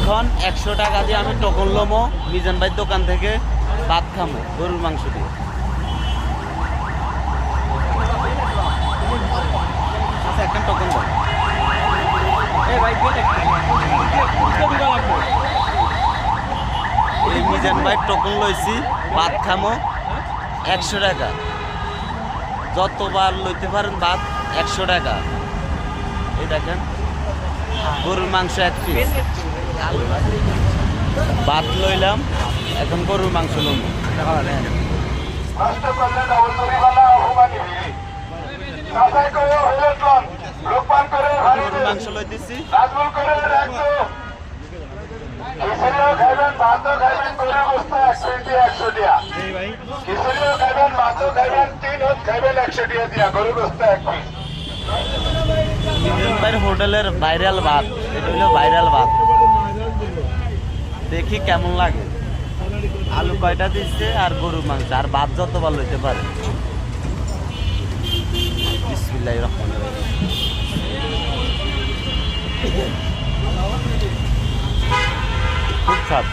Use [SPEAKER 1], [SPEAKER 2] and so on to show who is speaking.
[SPEAKER 1] এখন 100 টাকা দিয়ে আমি টোকন লমো মিজান ভাই দোকান থেকে ভাত খামো গরুর মাংস দিয়ে। আচ্ছা একটা টোকন দাও। এই মিজান ভাই টোকন লইছি ভাত খামো 100 টাকা, যতবার লইতে পারেন ভাত 100 টাকা। এই দেখেন গরুর মাংস 1 পিস, ভাত লইলাম, এখন গরুর মাংস লম। গরুর মাংস লইতেছি। হোটেলের ভাইরাল ভাত, এটা হলো ভাইরাল ভাত, দেখি কেমন লাগে। আলু কয়টা দিচ্ছে আর গরুর মাংস আর ভাত যতবার লইতে পারে। বিসমিল্লাহির রহমানির রহিম। খুব স্বাদ।